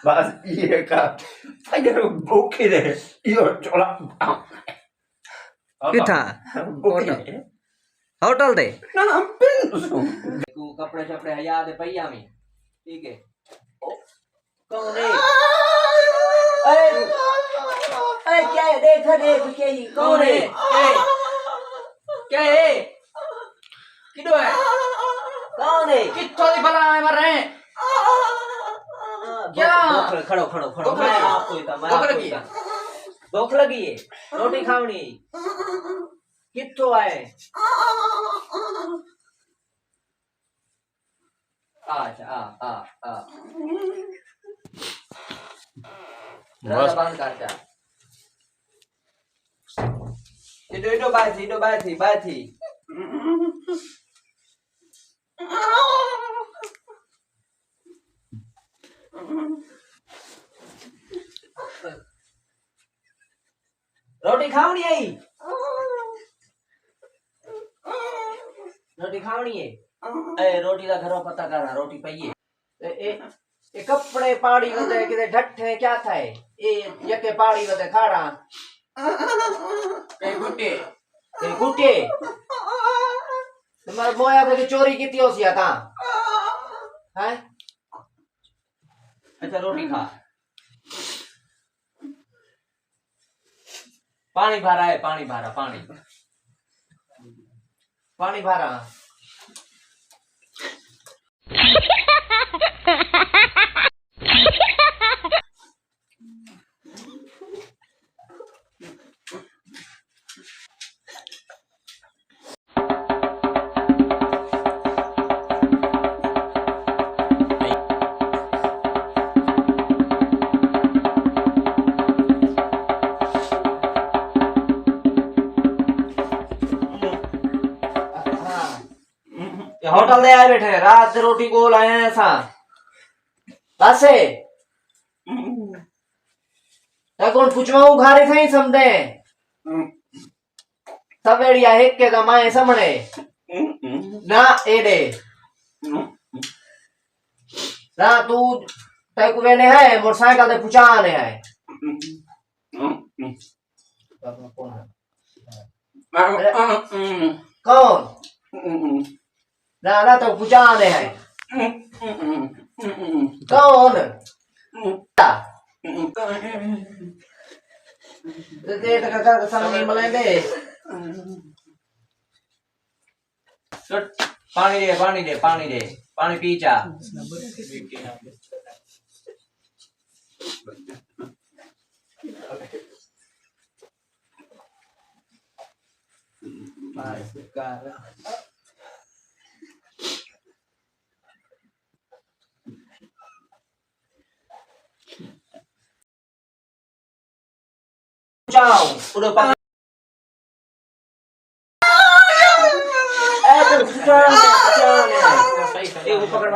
bas iya kak saya bukit deh iyo colak किथा bukit hotel दे ना hampir तू कपड़े शपड़े हया दे पहिया में ठीक है कौन है ए क्या है देख देख क्या है कौन है क्या है किधर है कौन है कित्थों दी भला है मर रहे हैं क्या खड़ो खड़ो खड़ो मैं आपको इतना मैं आपको इतना भूख लगी है रोटी खावनी कित्थों आए अच्छा आ बस बंद कर जा itu bati रोटी खावनी है रोटी खावनी है ए रोटी का घरों पता करना रोटी पई है ए कपड़े पाड़ी वदे किते ढट्ठे क्या था ए यके पाड़ी वदे खाड़ा ए गुटे तुम्हारे मोया को चोरी की हो सिया था हैं अच्छा रोटी खा पानी भरा है पानी भरा पानी भरा होटल दे आए बैठे रात रोटी गोल आए हैं ऐसा बस कौन पूछवाऊं घारे थे समझे सवेड़िया एक के गमाए समणे ना एडे ना तू तैको वेने है मोटरसाइकिल दे पुचाने है कौन ना तो पुचाने है कौन दे तक सामने मलेंगे पानी दे पानी पी जा जाओ उधर पकड़ ए तो पकड़